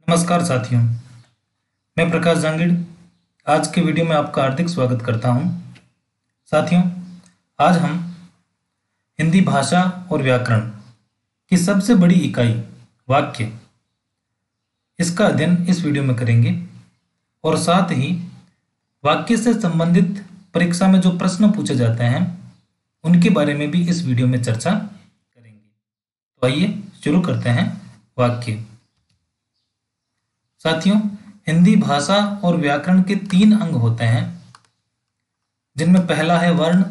नमस्कार साथियों, मैं प्रकाश जांगिड़ आज के वीडियो में आपका हार्दिक स्वागत करता हूं। साथियों, आज हम हिंदी भाषा और व्याकरण की सबसे बड़ी इकाई वाक्य, इसका अध्ययन इस वीडियो में करेंगे और साथ ही वाक्य से संबंधित परीक्षा में जो प्रश्न पूछे जाते हैं उनके बारे में भी इस वीडियो में चर्चा करेंगे। तो आइए शुरू करते हैं। वाक्य। साथियों, हिंदी भाषा और व्याकरण के 3 अंग होते हैं, जिनमें पहला है वर्ण,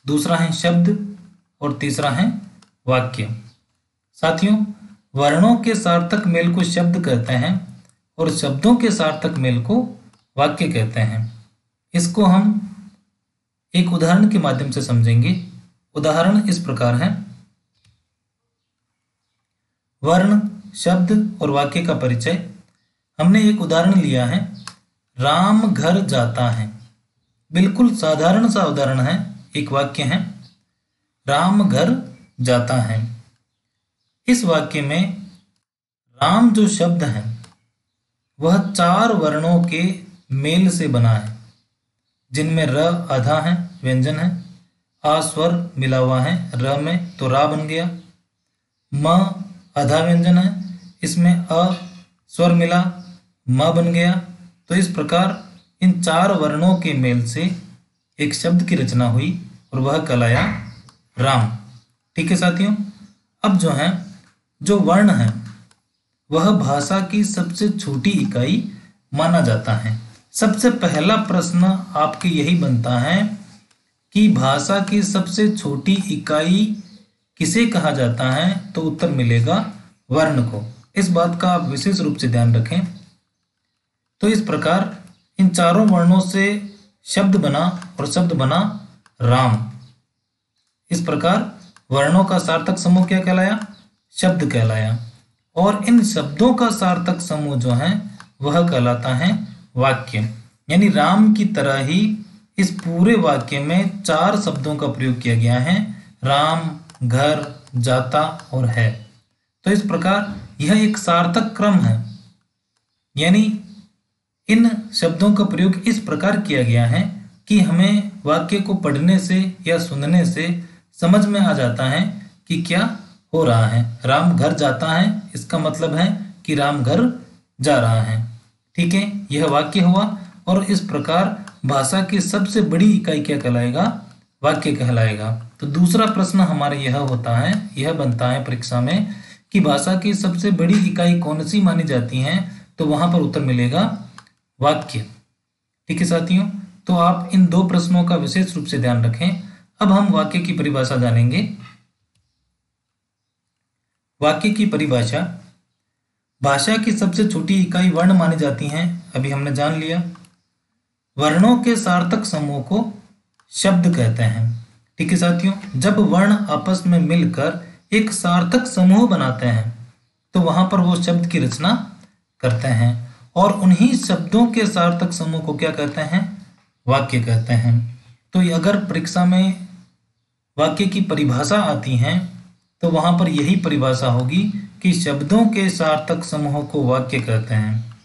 दूसरा है शब्द और तीसरा है वाक्य। साथियों, वर्णों के सार्थक मेल को शब्द कहते हैं और शब्दों के सार्थक मेल को वाक्य कहते हैं। इसको हम एक उदाहरण के माध्यम से समझेंगे। उदाहरण इस प्रकार है। वर्ण, शब्द और वाक्य का परिचय। हमने एक उदाहरण लिया है, राम घर जाता है। बिल्कुल साधारण सा उदाहरण है, एक वाक्य है, राम घर जाता है। इस वाक्य में राम जो शब्द है वह 4 वर्णों के मेल से बना है, जिनमें र आधा है, व्यंजन है, आ स्वर मिला हुआ है र में, तो रा बन गया। म आधा व्यंजन है, इसमें अ स्वर मिला, म बन गया। तो इस प्रकार इन 4 वर्णों के मेल से एक शब्द की रचना हुई और वह कहलाया राम। ठीक है साथियों। अब जो वर्ण है वह भाषा की सबसे छोटी इकाई माना जाता है। सबसे पहला प्रश्न आपके यही बनता है कि भाषा की सबसे छोटी इकाई किसे कहा जाता है, तो उत्तर मिलेगा वर्ण को। इस बात का आप विशेष रूप से ध्यान रखें। तो इस प्रकार इन 4 वर्णों से शब्द बना और शब्द बना राम। इस प्रकार वर्णों का सार्थक समूह क्या कहलाया? शब्द कहलाया। और इन शब्दों का सार्थक समूह जो है वह कहलाता है वाक्य। यानी राम की तरह ही इस पूरे वाक्य में 4 शब्दों का प्रयोग किया गया है, राम, घर, जाता और है। तो इस प्रकार यह एक सार्थक क्रम है। यानी इन शब्दों का प्रयोग इस प्रकार किया गया है कि हमें वाक्य को पढ़ने से या सुनने से समझ में आ जाता है कि क्या हो रहा है। राम घर जाता है, इसका मतलब है कि राम घर जा रहा है। ठीक है, यह वाक्य हुआ। और इस प्रकार भाषा की सबसे बड़ी इकाई क्या कहलाएगा? वाक्य कहलाएगा। तो दूसरा प्रश्न हमारा यह बनता है परीक्षा में कि भाषा की सबसे बड़ी इकाई कौन सी मानी जाती है, तो वहां पर उत्तर मिलेगा वाक्य। ठीक है साथियों, तो आप इन 2 प्रश्नों का विशेष रूप से ध्यान रखें। अब हम वाक्य की परिभाषा जानेंगे। वाक्य की परिभाषा। भाषा की सबसे छोटी इकाई वर्ण मानी जाती हैं, अभी हमने जान लिया। वर्णों के सार्थक समूह को शब्द कहते हैं। ठीक है साथियों, जब वर्ण आपस में मिलकर एक सार्थक समूह बनाते हैं तो वहां पर वो शब्द की रचना करते हैं और उन्हीं शब्दों के सार्थक समूह को क्या कहते हैं? वाक्य कहते हैं। तो अगर परीक्षा में वाक्य की परिभाषा आती है तो वहां पर यही परिभाषा होगी कि शब्दों के सार्थक समूह को वाक्य कहते हैं।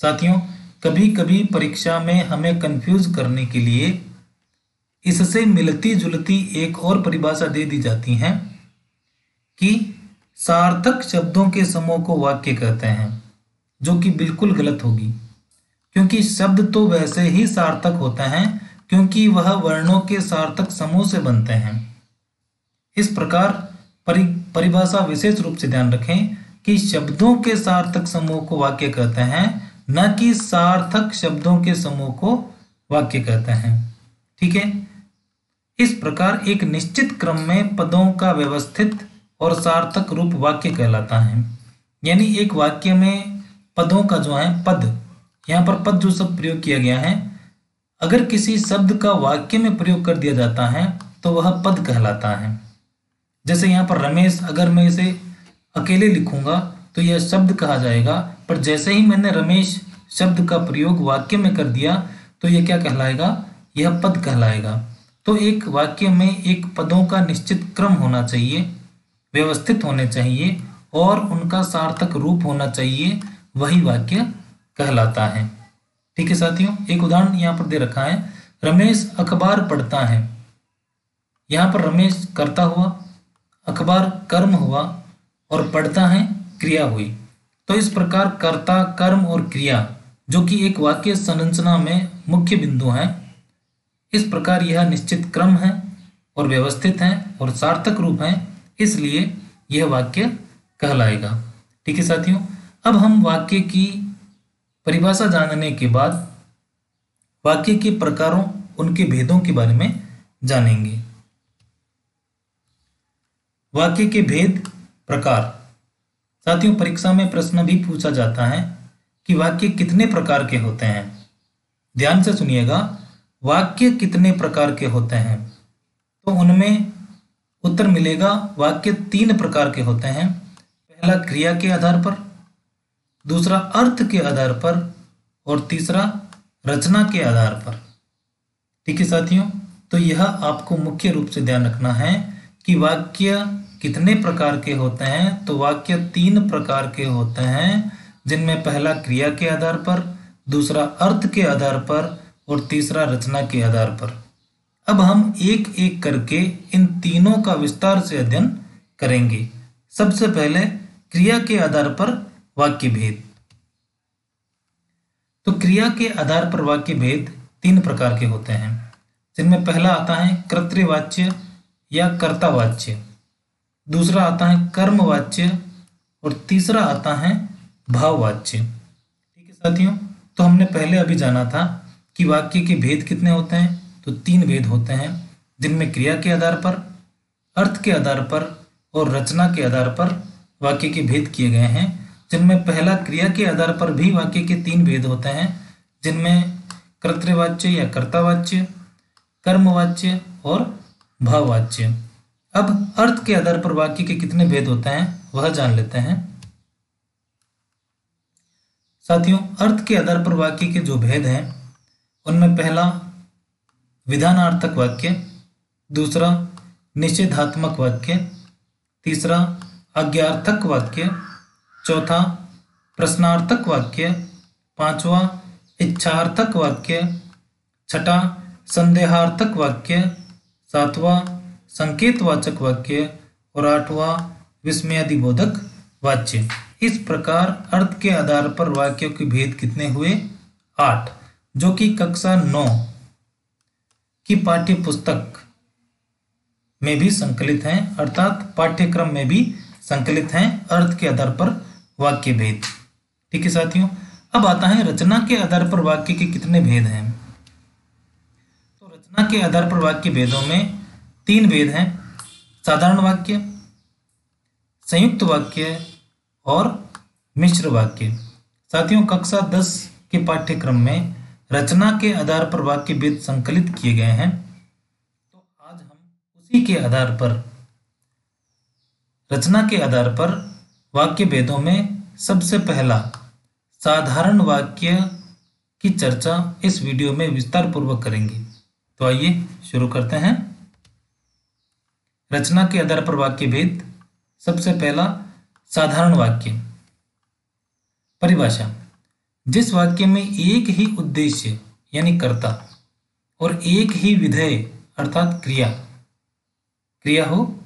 साथियों, कभी कभी परीक्षा में हमें कंफ्यूज करने के लिए इससे मिलती जुलती एक और परिभाषा दे दी जाती है कि सार्थक शब्दों के समूह को वाक्य कहते हैं, जो कि बिल्कुल गलत होगी, क्योंकि शब्द तो वैसे ही सार्थक होते हैं क्योंकि वह वर्णों के सार्थक समूह से बनते हैं। इस प्रकार परिभाषा विशेष रूप से ध्यान रखें कि शब्दों के सार्थक समूह को वाक्य कहते हैं, न कि सार्थक शब्दों के समूह को वाक्य कहते हैं। ठीक है, इस प्रकार एक निश्चित क्रम में पदों का व्यवस्थित और सार्थक रूप वाक्य कहलाता है। यानी एक वाक्य में पदों का पद, यहाँ पर पद जो शब्द प्रयोग किया गया है, अगर किसी शब्द का वाक्य में प्रयोग कर दिया जाता है तो वह पद कहलाता है। जैसे यहाँ पर रमेश, अगर मैं इसे अकेले लिखूंगा तो यह शब्द कहा जाएगा, पर जैसे ही मैंने रमेश शब्द का प्रयोग वाक्य में कर दिया तो यह क्या कहलाएगा? यह पद कहलाएगा। तो एक वाक्य में एक पदों का निश्चित क्रम होना चाहिए, व्यवस्थित होने चाहिए और उनका सार्थक रूप होना चाहिए, वही वाक्य कहलाता है। ठीक है साथियों, एक उदाहरण यहाँ पर दे रखा है, रमेश अखबार पढ़ता है। यहाँ पर रमेश कर्ता हुआ, अखबार कर्म हुआ और पढ़ता है क्रिया हुई। तो इस प्रकार कर्ता, कर्म और क्रिया जो कि एक वाक्य संरचना में मुख्य बिंदु हैं, इस प्रकार यह निश्चित क्रम है और व्यवस्थित है और सार्थक रूप है, इसलिए यह वाक्य कहलाएगा। ठीक है साथियों, अब हम वाक्य की परिभाषा जानने के बाद वाक्य के प्रकारों, उनके भेदों के बारे में जानेंगे। वाक्य के भेद, प्रकार। साथियों, परीक्षा में प्रश्न भी पूछा जाता है कि वाक्य कितने प्रकार के होते हैं। ध्यान से सुनिएगा, वाक्य कितने प्रकार के होते हैं, तो उनमें उत्तर मिलेगा वाक्य 3 प्रकार के होते हैं। पहला क्रिया के आधार पर, दूसरा अर्थ के आधार पर और तीसरा रचना के आधार पर। ठीक है साथियों, तो यह आपको मुख्य रूप से ध्यान रखना है कि वाक्य कितने प्रकार के होते हैं। तो वाक्य 3 प्रकार के होते हैं, जिनमें पहला क्रिया के आधार पर, दूसरा अर्थ के आधार पर और तीसरा रचना के आधार पर। अब हम एक एक करके इन तीनों का विस्तार से अध्ययन करेंगे। सबसे पहले क्रिया के आधार पर वाक्य भेद। तो क्रिया के आधार पर वाक्य भेद 3 प्रकार के होते हैं, जिनमें पहला आता है कर्तृवाच्य या कर्तावाच्य, दूसरा आता है कर्मवाच्य और तीसरा आता है भाववाच्य। ठीक है साथियों, तो हमने पहले अभी जाना था कि वाक्य के भेद कितने होते हैं। तो 3 भेद होते हैं, जिनमें क्रिया के आधार पर, अर्थ के आधार पर और रचना के आधार पर वाक्य के भेद किए गए हैं। जिनमें पहला क्रिया के आधार पर भी वाक्य के 3 भेद होते हैं, जिनमें कर्तृवाच्य या कर्तावाच्य, कर्मवाच्य और भाववाच्य। अब अर्थ के आधार पर वाक्य के कितने भेद होते हैं वह जान लेते हैं। साथियों, अर्थ के आधार पर वाक्य के जो भेद हैं, उनमें पहला विधानार्थक वाक्य, दूसरा निषेधात्मक वाक्य, तीसरा आज्ञार्थक वाक्य, चौथा प्रश्नार्थक वाक्य, पांचवा इच्छार्थक वाक्य, छठा संदेहार्थक वाक्य, सातवां संकेतवाचक वाक्य और आठवां विस्मयादिबोधक वाच्य। इस प्रकार अर्थ के आधार पर वाक्यों के भेद कितने हुए? 8, जो कि कक्षा 9 की पाठ्य पुस्तक में भी संकलित हैं, अर्थात पाठ्यक्रम में भी संकलित हैं अर्थ के आधार पर वाक्य भेद। ठीक है साथियों, अब आता है रचना के आधार पर वाक्य के कितने भेद हैं। तो रचना के आधार पर वाक्य भेदों में 3 भेद हैं, साधारण वाक्य, संयुक्त वाक्य और मिश्र वाक्य। साथियों, कक्षा 10 के पाठ्यक्रम में रचना के आधार पर वाक्य भेद संकलित किए गए हैं। तो आज हम उसी के आधार पर, रचना के आधार पर वाक्य भेदों में सबसे पहला साधारण वाक्य की चर्चा इस वीडियो में विस्तार पूर्वक करेंगे। तो आइए शुरू करते हैं। रचना के आधार पर वाक्य भेद। सबसे पहला साधारण वाक्य। परिभाषा: जिस वाक्य में एक ही उद्देश्य यानी कर्ता और एक ही विधेय अर्थात क्रिया हो,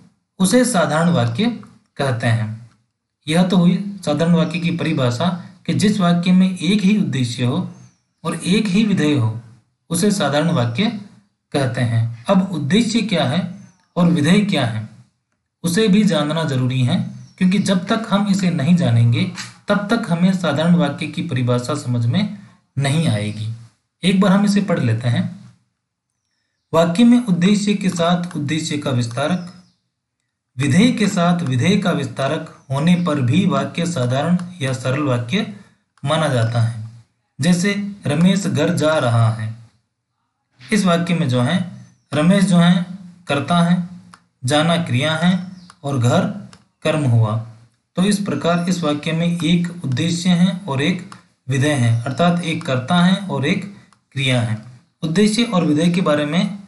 उसे साधारण वाक्य कहते हैं। यह तो हुई साधारण वाक्य की परिभाषा कि जिस वाक्य में एक ही उद्देश्य हो और एक ही विधेय हो, उसे साधारण वाक्य कहते हैं। अब उद्देश्य क्या है और विधेय क्या है, उसे भी जानना जरूरी है, क्योंकि जब तक हम इसे नहीं जानेंगे तब तक हमें साधारण वाक्य की परिभाषा समझ में नहीं आएगी। एक बार हम इसे पढ़ लेते हैं। वाक्य में उद्देश्य के साथ उद्देश्य का विस्तारक, विधेय के साथ विधेय का विस्तारक होने पर भी वाक्य साधारण या सरल वाक्य माना जाता है। जैसे रमेश घर जा रहा है। इस वाक्य में जो है रमेश जो है कर्ता है, जाना क्रिया है और घर कर्म हुआ। तो इस प्रकार इस वाक्य में एक उद्देश्य है और एक विधेय है, अर्थात एक कर्ता है और एक क्रिया है। उद्देश्य और विधेय के बारे में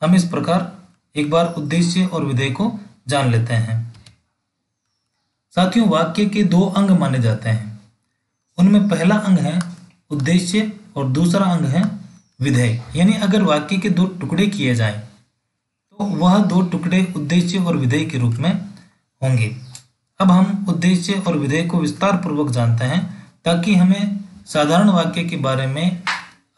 हम इस प्रकार एक बार उद्देश्य और विधेय को जान लेते हैं। साथियों, वाक्य के 2 अंग माने जाते हैं। उनमें पहला अंग है उद्देश्य और दूसरा अंग है विधेय। यानी अगर वाक्य के दो टुकड़े किए जाएं तो वह दो टुकड़े उद्देश्य और विधेय के रूप में होंगे। अब हम उद्देश्य और विधेय को विस्तार पूर्वक जानते हैं ताकि हमें साधारण वाक्य के बारे में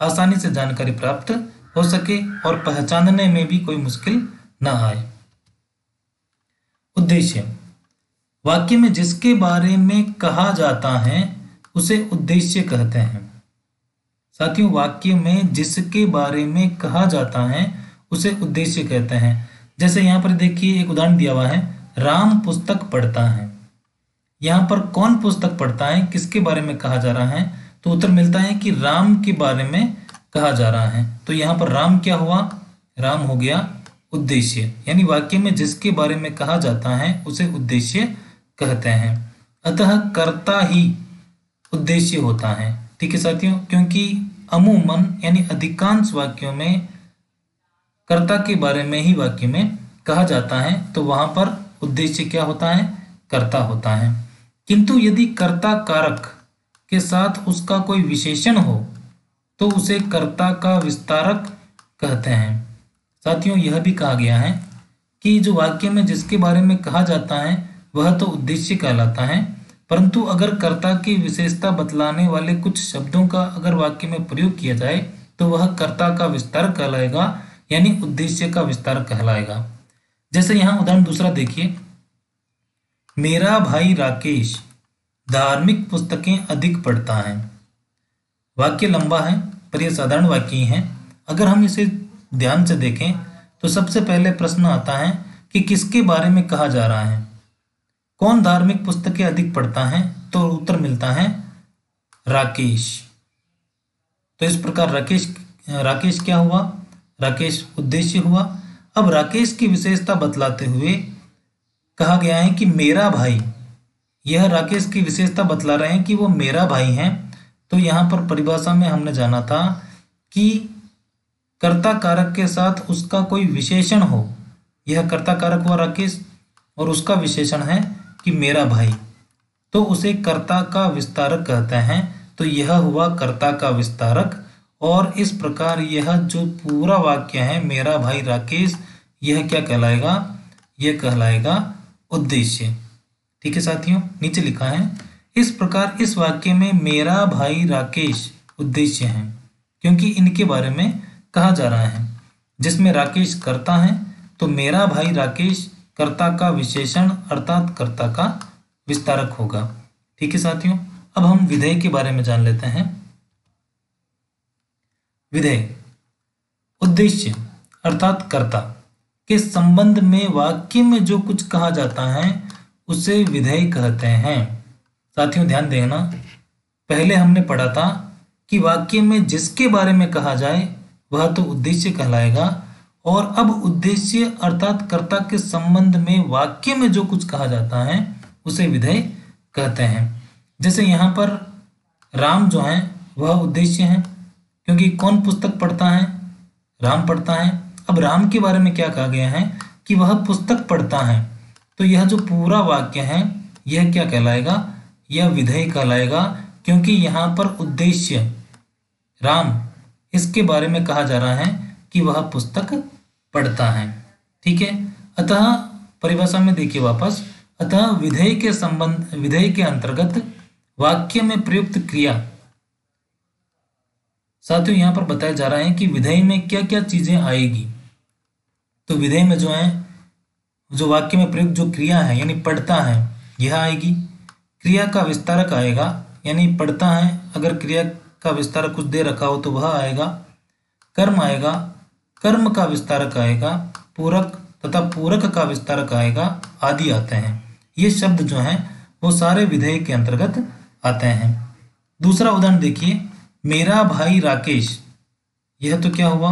आसानी से जानकारी प्राप्त हो सके और पहचानने में भी कोई मुश्किल न आए। उद्देश्य, वाक्य में जिसके बारे में कहा जाता है उसे उद्देश्य कहते हैं। साथियों, वाक्य में जिसके बारे में कहा जाता है उसे उद्देश्य कहते हैं। जैसे यहाँ पर देखिए एक उदाहरण दिया हुआ है, राम पुस्तक पढ़ता है। यहाँ पर कौन पुस्तक पढ़ता है, किसके बारे में कहा जा रहा है? तो उत्तर मिलता है कि राम के बारे में कहा जा रहा है। तो यहाँ पर राम क्या हुआ? राम हो गया उद्देश्य। यानी वाक्य में जिसके बारे में कहा जाता है उसे उद्देश्य कहते हैं। अतः कर्ता ही उद्देश्य होता है। ठीक है साथियों, क्योंकि अमूमन यानी अधिकांश वाक्यों में कर्ता के बारे में ही वाक्य में कहा जाता है, तो वहां पर उद्देश्य क्या होता है? कर्ता होता है। किंतु यदि कर्ता कारक के साथ उसका कोई विशेषण हो तो उसे कर्ता का विस्तारक कहते हैं। साथियों, यह भी कहा गया है कि जो वाक्य में जिसके बारे में कहा जाता है वह तो उद्देश्य कहलाता है, परंतु अगर कर्ता की विशेषता बतलाने वाले कुछ शब्दों का अगर वाक्य में प्रयोग किया जाए तो वह कर्ता का विस्तार कहलाएगा, यानी उद्देश्य का विस्तार कहलाएगा। जैसे यहाँ उदाहरण दूसरा देखिए, मेरा भाई राकेश धार्मिक पुस्तकें अधिक पढ़ता है। वाक्य लंबा है पर यह साधारण वाक्य ही है। अगर हम इसे ध्यान से देखें तो सबसे पहले प्रश्न आता है कि किसके बारे में कहा जा रहा है, कौन धार्मिक पुस्तकें अधिक पढ़ता है? तो उत्तर मिलता है राकेश। तो इस प्रकार राकेश क्या हुआ? राकेश उद्देश्य हुआ। अब राकेश की विशेषता बतलाते हुए कहा गया है कि मेरा भाई, यह राकेश की विशेषता बतला रहे हैं कि वो मेरा भाई है। तो यहाँ पर परिभाषा में हमने जाना था कि कर्ता कारक के साथ उसका कोई विशेषण हो। यह कर्ता कारक हुआ राकेश और उसका विशेषण है कि मेरा भाई, तो उसे कर्ता का विस्तारक कहते हैं। तो यह हुआ कर्ता का विस्तारक। और इस प्रकार यह जो पूरा वाक्य है मेरा भाई राकेश, यह क्या कहलाएगा? यह कहलाएगा उद्देश्य। ठीक है साथियों, नीचे लिखा है इस प्रकार इस वाक्य में मेरा भाई राकेश उद्देश्य है क्योंकि इनके बारे में कहा जा रहा है। जिसमें राकेश कर्ता है तो मेरा भाई राकेश कर्ता का विशेषण अर्थात कर्ता का विस्तारक होगा। ठीक है साथियों, अब हम विधेय के बारे में जान लेते हैं। विधेय उद्देश्य अर्थात कर्ता के संबंध में वाक्य में जो कुछ कहा जाता है उसे विधेय कहते हैं। साथियों ध्यान देना, पहले हमने पढ़ा था कि वाक्य में जिसके बारे में कहा जाए वह तो उद्देश्य कहलाएगा, और अब उद्देश्य अर्थात कर्ता के संबंध में वाक्य में जो कुछ कहा जाता है उसे विधेय कहते हैं। जैसे यहाँ पर राम जो है वह उद्देश्य है क्योंकि कौन पुस्तक पढ़ता है? राम पढ़ता है। अब राम के बारे में क्या कहा गया है कि वह पुस्तक पढ़ता है, तो यह जो पूरा वाक्य है यह क्या कहलाएगा? यह विधेय कहलाएगा, क्योंकि यहाँ पर उद्देश्य राम, इसके बारे में कहा जा रहा है कि वह पुस्तक पढ़ता है। ठीक है, अतः परिभाषा में देखिए वापस, अतः विधेय के अंतर्गत वाक्य में प्रयुक्त क्रिया। साथियों यहाँ पर बताया जा रहा है कि विधेय में क्या क्या चीजें आएगी। तो विधेय में जो है, जो वाक्य में प्रयुक्त जो क्रिया है यानी पढ़ता है यह आएगी। क्रिया का विस्तारक आएगा, यानी पढ़ता है अगर क्रिया का विस्तारक कुछ दे रखा हो तो वह आएगा। कर्म आएगा, कर्म का विस्तारक आएगा। पूरक तथा पूरक का विस्तारक आएगा, आदि आते हैं। ये शब्द जो हैं वो सारे विधेय के अंतर्गत आते हैं। दूसरा उदाहरण देखिए, मेरा भाई राकेश, यह तो क्या हुआ?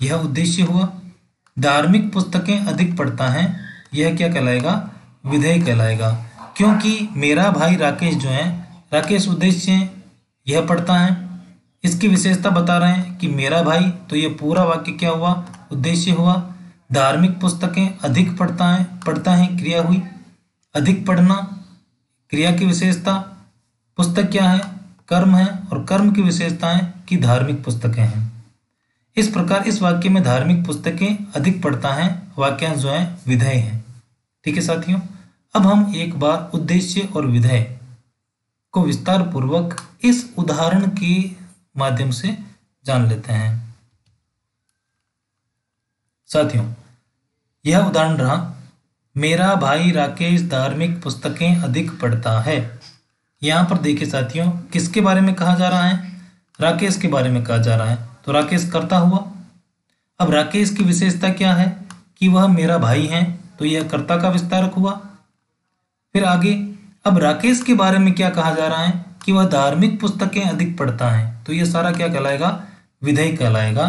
यह उद्देश्य हुआ। धार्मिक पुस्तकें अधिक पढ़ता है, यह क्या कहलाएगा? विधेय कहलाएगा, क्योंकि मेरा भाई राकेश जो है, राकेश उद्देश्य है, यह पढ़ता है। इसकी विशेषता बता रहे हैं कि मेरा भाई, तो यह पूरा वाक्य क्या हुआ? उद्देश्य हुआ। धार्मिक पुस्तकें अधिक पढ़ता है क्रिया हुई। अधिक पढ़ना क्रिया की विशेषता, पुस्तक क्या है? कर्म है, और कर्म की विशेषताएं कि धार्मिक पुस्तकें हैं। इस प्रकार इस वाक्य में धार्मिक पुस्तकें अधिक पढ़ता है, वाक्यांश जो है विधेय है। ठीक है साथियों, अब हम एक बार उद्देश्य और विधेय को विस्तार पूर्वक इस उदाहरण के माध्यम से जान लेते हैं। साथियों, यह उदाहरण रहा, मेरा भाई राकेश धार्मिक पुस्तकें अधिक पढ़ता है। यहां पर देखिए साथियों, किसके बारे में कहा जा रहा है? राकेश के बारे में कहा जा रहा है, तो राकेश कर्ता हुआ। अब राकेश की विशेषता क्या है? कि वह मेरा भाई है, तो यह कर्ता का विस्तारक हुआ। फिर आगे, अब राकेश के बारे में क्या कहा जा रहा है? कि वह धार्मिक पुस्तकें अधिक पढ़ता है, तो यह सारा क्या कहलाएगा? विधेय कहलाएगा।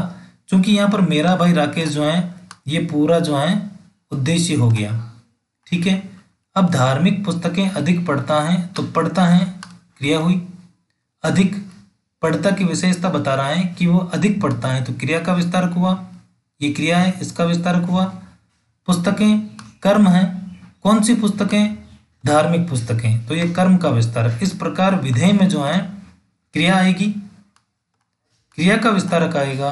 क्योंकि यहाँ पर मेरा भाई राकेश जो है, ये पूरा जो है उद्देश्य हो गया। ठीक है, अब धार्मिक पुस्तकें अधिक पढ़ता है, तो पढ़ता है क्रिया हुई। अधिक पढ़ता की विशेषता बता रहा है कि वो अधिक पढ़ता है, तो क्रिया का विस्तारक हुआ। ये क्रिया है, इसका विस्तारक हुआ। पुस्तकें कर्म है, कौन सी पुस्तकें? धार्मिक पुस्तकें, तो ये कर्म का विस्तारक। इस प्रकार विधेय में जो है क्रिया आएगी, क्रिया का विस्तारक आएगा,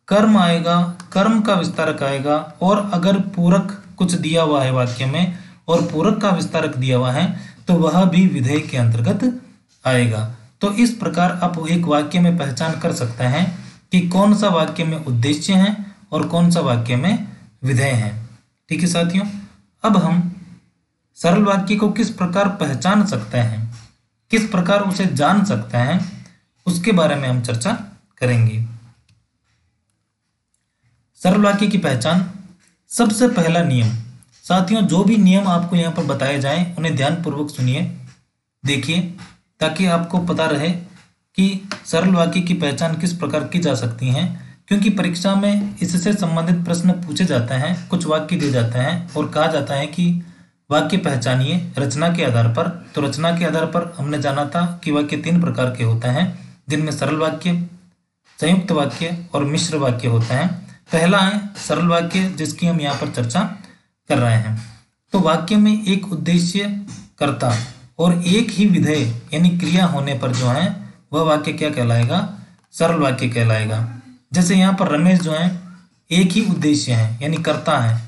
कर्म आएगा, कर्म का विस्तारक आएगा, और अगर पूरक कुछ दिया हुआ है वाक्य में और पूरक का विस्तारक दिया हुआ है, तो वह भी विधेय के अंतर्गत आएगा। तो इस प्रकार आप एक वाक्य में पहचान कर सकते हैं कि कौन सा वाक्य में उद्देश्य है और कौन सा वाक्य में विधेय है। ठीक है साथियों, अब हम सरल वाक्य को किस प्रकार पहचान सकते हैं, किस प्रकार उसे जान सकते हैं, उसके बारे में हम चर्चा करेंगे। सरल वाक्य की पहचान, सबसे पहला नियम। साथियों, जो भी नियम आपको यहाँ पर बताए जाएं, उन्हें ध्यानपूर्वक सुनिए, देखिए, ताकि आपको पता रहे कि सरल वाक्य की पहचान किस प्रकार की जा सकती है। क्योंकि परीक्षा में इससे संबंधित प्रश्न पूछे जाते हैं, कुछ वाक्य दिए जाते हैं और कहा जाता है कि वाक्य पहचानिए रचना के आधार पर। तो रचना के आधार पर हमने जाना था कि वाक्य 3 प्रकार के होते हैं, जिनमें सरल वाक्य, संयुक्त वाक्य और मिश्र वाक्य होते हैं। पहला है सरल वाक्य, जिसकी हम यहाँ पर चर्चा कर रहे हैं। तो वाक्य में एक उद्देश्य, कर्ता और एक ही विधेय यानी क्रिया होने पर जो है वह वाक्य क्या कहलाएगा? सरल वाक्य कहलाएगा। जैसे यहाँ पर रमेश जो है एक ही उद्देश्य है यानी कर्ता है।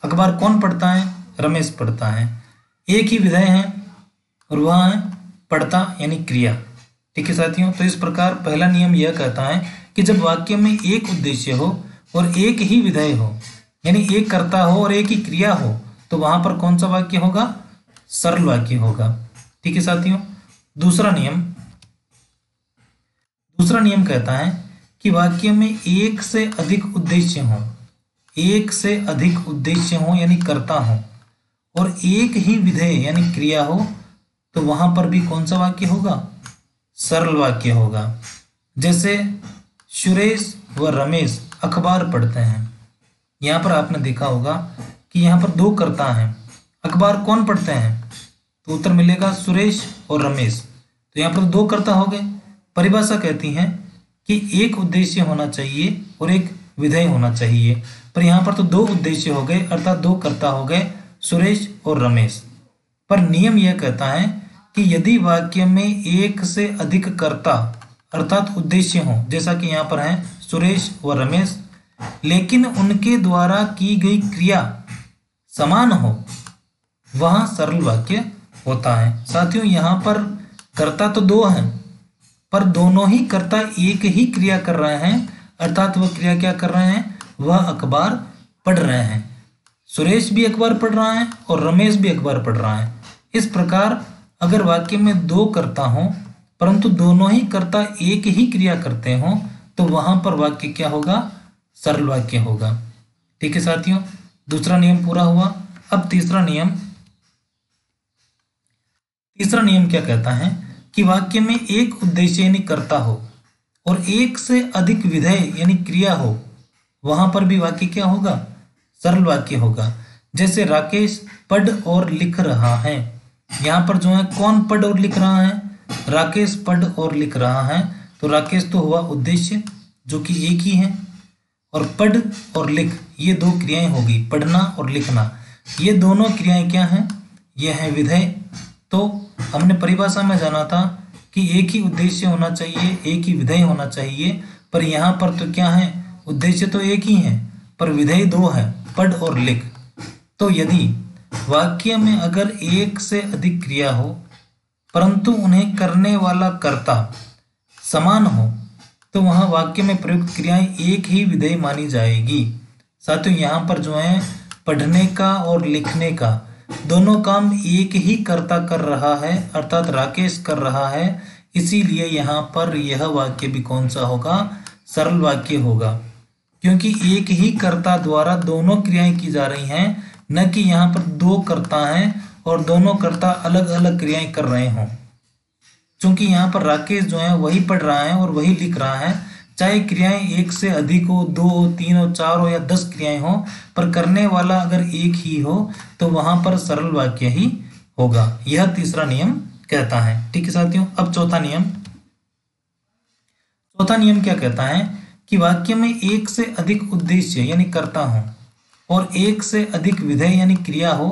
अखबार कौन पढ़ता है? रमेश पढ़ता है। एक ही विधेय है और वह है पढ़ता यानी क्रिया। ठीक है साथियों, तो इस प्रकार पहला नियम यह कहता है कि जब वाक्य में एक उद्देश्य हो और एक ही विधेय हो, यानी एक कर्ता हो और एक ही क्रिया हो, तो वहां पर कौन सा वाक्य होगा? सरल वाक्य होगा। ठीक है साथियों, दूसरा नियम कहता है कि वाक्य में एक से अधिक उद्देश्य हो, एक से अधिक उद्देश्य हो यानी कर्ता हो, और एक ही विधेय यानी क्रिया हो, तो वहां पर भी कौन सा वाक्य होगा? सरल वाक्य होगा। जैसे सुरेश व रमेश अखबार पढ़ते हैं। यहाँ पर आपने देखा होगा कि यहाँ पर 2 कर्ता हैं। अखबार कौन पढ़ते हैं? तो उत्तर मिलेगा सुरेश और रमेश। तो यहाँ पर 2 कर्ता हो गए। परिभाषा कहती है कि एक उद्देश्य होना चाहिए और एक विधेय होना चाहिए, पर यहाँ पर तो 2 उद्देश्य हो गए, अर्थात 2 कर्ता हो गए, सुरेश और रमेश। पर नियम यह कहता है कि यदि वाक्य में एक से अधिक कर्ता अर्थात उद्देश्य हो, जैसा कि यहाँ पर है सुरेश व रमेश, लेकिन उनके द्वारा की गई क्रिया समान हो, वहां सरल वाक्य होता है। साथियों, यहाँ पर कर्ता तो 2 हैं, पर दोनों ही कर्ता एक ही क्रिया कर रहे हैं, अर्थात वह क्रिया क्या कर रहे हैं? वह अखबार पढ़ रहे हैं। सुरेश भी अखबार पढ़ रहा है और रमेश भी अखबार पढ़ रहा है। इस प्रकार अगर वाक्य में 2 कर्ता हों परंतु दोनों ही कर्ता एक ही क्रिया करते हों, तो वहां पर वाक्य क्या होगा? सरल वाक्य होगा। ठीक है साथियों, दूसरा नियम पूरा हुआ। अब तीसरा नियम क्या कहता है कि वाक्य में एक उद्देश्य यानी कर्ता हो और एक से अधिक विधेय यानी क्रिया हो, वहां पर भी वाक्य क्या होगा? सरल वाक्य होगा। जैसे राकेश पढ़ और लिख रहा है। यहाँ पर जो है कौन पढ़ और लिख रहा है? राकेश पढ़ और लिख रहा है। तो राकेश तो हुआ उद्देश्य जो कि एक ही है, और पढ़ और लिख ये 2 क्रियाएं होगी, पढ़ना और लिखना। ये दोनों क्रियाएं क्या हैं? ये है विधेय। तो हमने परिभाषा में जाना था कि एक ही उद्देश्य होना चाहिए, एक ही विधेय होना चाहिए, पर यहाँ पर तो क्या है, उद्देश्य तो एक ही है पर विधेय दो है, पढ़ और लिख। तो यदि वाक्य में अगर एक से अधिक क्रिया हो परंतु उन्हें करने वाला कर्ता समान हो तो वहां वाक्य में प्रयुक्त क्रियाएं एक ही विधेय मानी जाएगी। साथियों यहाँ पर जो है पढ़ने का और लिखने का दोनों काम एक ही कर्ता कर रहा है, अर्थात राकेश कर रहा है, इसीलिए यहाँ पर यह वाक्य भी कौन सा होगा, सरल वाक्य होगा, क्योंकि एक ही कर्ता द्वारा दोनों क्रियाएं की जा रही हैं, न कि यहाँ पर दो कर्ता हैं और दोनों कर्ता अलग अलग क्रियाएं कर रहे हों। क्योंकि यहाँ पर राकेश जो है वही पढ़ रहा है और वही लिख रहा है, चाहे क्रियाएं एक से अधिक हो, 2 हो, 3 हो, 4 हो या 10 क्रियाएं हो, पर करने वाला अगर एक ही हो तो वहां पर सरल वाक्य ही होगा। यह तीसरा नियम कहता है। ठीक है साथियों, अब चौथा नियम क्या कहता है कि वाक्य में एक से अधिक उद्देश्य यानी कर्ता हो और एक से अधिक विधेय यानी क्रिया हो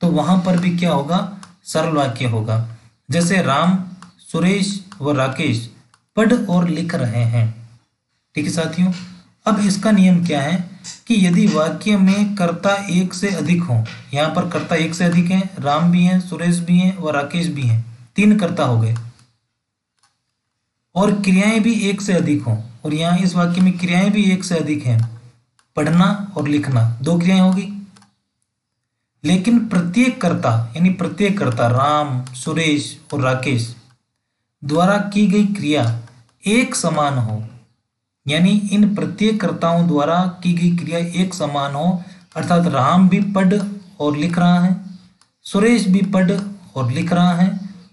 तो वहां पर भी क्या होगा, सरल वाक्य होगा। जैसे राम, सुरेश व राकेश पढ़ और लिख रहे हैं। ठीक है साथियों, अब इसका नियम क्या है कि यदि वाक्य में कर्ता एक से अधिक हो, यहाँ पर कर्ता एक से अधिक है, राम भी हैं, सुरेश भी हैं व राकेश भी हैं, 3 कर्ता हो गए, और क्रियाएं भी एक से अधिक हो, और यहाँ इस वाक्य में क्रियाएं भी एक से अधिक हैं, पढ़ना और लिखना 2 क्रियाएं होगी, लेकिन प्रत्येक कर्ता यानी प्रत्येक कर्ता राम, सुरेश और राकेश द्वारा की गई क्रिया एक समान हो, यानी इन प्रत्येक कर्ताओं द्वारा की गई क्रिया एक समान हो, अर्थात राम भी पढ़ और लिख रहा है, सुरेश भी पढ़ और लिख रहा है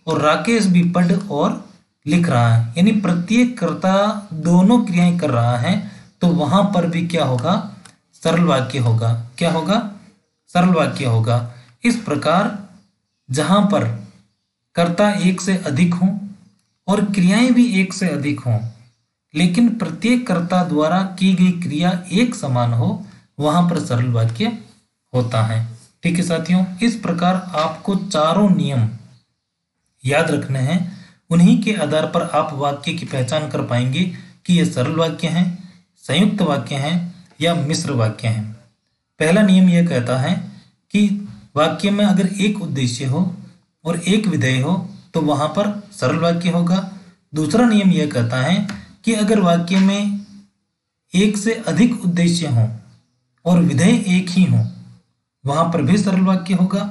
और राकेश भी पढ़ और लिख रहा है, यानी प्रत्येक कर्ता दोनों क्रियाएं कर रहा है, तो वहां पर भी क्या होगा, सरल वाक्य होगा। क्या होगा, सरल वाक्य होगा। इस प्रकार जहां पर कर्ता एक से अधिक हो और क्रियाएं भी एक से अधिक हों, लेकिन प्रत्येक कर्ता द्वारा की गई क्रिया एक समान हो, वहां पर सरल वाक्य होता है। ठीक है साथियों, इस प्रकार आपको चारों नियम याद रखने हैं, उन्हीं के आधार पर आप वाक्य की पहचान कर पाएंगे कि ये सरल वाक्य हैं, संयुक्त वाक्य हैं या मिश्र वाक्य हैं। पहला नियम यह कहता है कि वाक्य में अगर एक उद्देश्य हो और एक विधेय हो तो वहां पर सरल वाक्य होगा। दूसरा नियम यह कहता है कि अगर वाक्य में एक से अधिक उद्देश्य हो और विधेय एक ही हो, वहां पर भी सरल वाक्य होगा।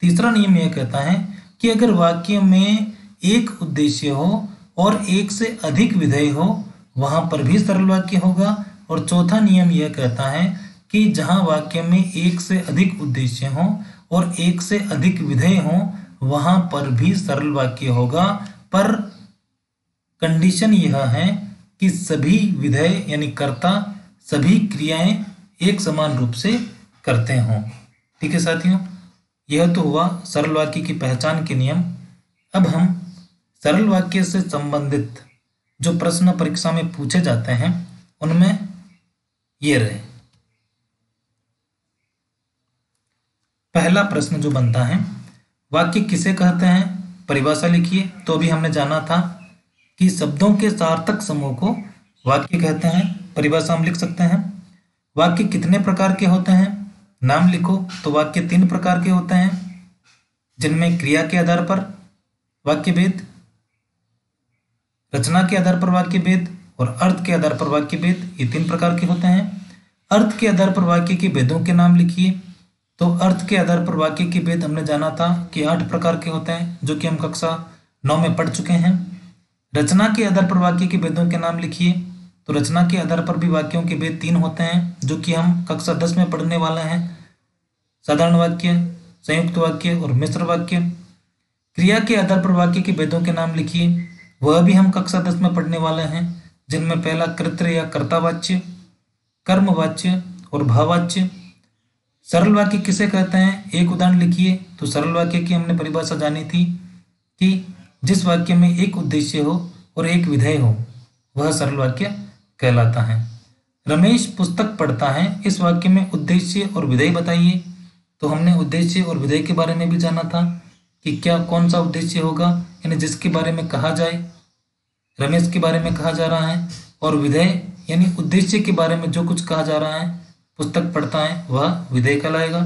तीसरा नियम यह कहता है कि अगर वाक्य में एक उद्देश्य हो और एक से अधिक विधेय हो, वहां पर भी सरल वाक्य होगा। और चौथा नियम यह कहता है कि जहां वाक्य में एक से अधिक उद्देश्य हो और एक से अधिक विधेय हो, वहां पर भी सरल वाक्य होगा, पर कंडीशन यह है कि सभी विधेय यानी कर्ता सभी क्रियाएं एक समान रूप से करते हों। ठीक है साथियों, यह तो हुआ सरल वाक्य की पहचान के नियम। अब हम सरल वाक्य से संबंधित जो प्रश्न परीक्षा में पूछे जाते हैं उनमें ये रहे। पहला प्रश्न जो बनता है, वाक्य किसे कहते हैं, परिभाषा लिखिए। तो अभी हमने जाना था कि शब्दों के सार्थक समूह को वाक्य कहते हैं, परिभाषा हम लिख सकते हैं। वाक्य कितने प्रकार के होते हैं, नाम लिखो। तो वाक्य 3 प्रकार के होते हैं, जिनमें क्रिया के आधार पर वाक्य भेद, रचना के आधार पर वाक्य भेद और अर्थ के आधार पर वाक्य भेद। ये 3 प्रकार के होते हैं। अर्थ के आधार पर वाक्य के भेदों के नाम लिखिए। तो अर्थ के आधार पर वाक्य के भेद हमने जाना था कि 8 प्रकार के होते हैं, जो कि हम कक्षा 9 में पढ़ चुके हैं। रचना के आधार पर वाक्य के भेदों के नाम लिखिए। तो रचना के आधार पर भी वाक्यों के भेद 3 होते हैं, जो कि हम कक्षा 10 में पढ़ने वाले हैं। साधारण वाक्य, संयुक्त वाक्य और मिश्र वाक्य। क्रिया के आधार पर वाक्य के भेदों के नाम लिखिए, वह भी हम कक्षा 10 में पढ़ने वाले हैं, जिनमें पहला कर्तृ या कर्तावाच्य, कर्मवाच्य और भाववाच्य। सरल वाक्य किसे कहते हैं, एक उदाहरण लिखिए। तो सरल वाक्य की हमने परिभाषा जानी थी कि जिस वाक्य में एक उद्देश्य हो और एक विधेय हो, वह सरल वाक्य कहलाता है। रमेश पुस्तक पढ़ता है, इस वाक्य में उद्देश्य और विधेय बताइए। तो हमने उद्देश्य और विधेय के बारे में भी जाना था कि क्या कौन सा उद्देश्य होगा, यानी जिसके बारे में कहा जाए रमेश के बारे में कहा जा रहा है, और विधेय यानी उद्देश्य के बारे में जो कुछ कहा जा रहा है पुस्तक पढ़ता है वह विधेय कहलाएगा।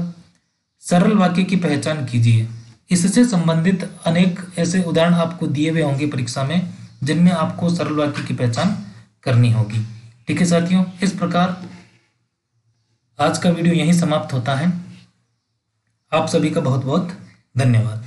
सरल वाक्य की पहचान कीजिए। इससे संबंधित अनेक ऐसे उदाहरण आपको दिए हुए होंगे परीक्षा में, जिनमें आपको सरल वाक्य की पहचान करनी होगी। ठीक है साथियों, इस प्रकार आज का वीडियो यहीं समाप्त होता है। आप सभी का बहुत बहुत धन्यवाद।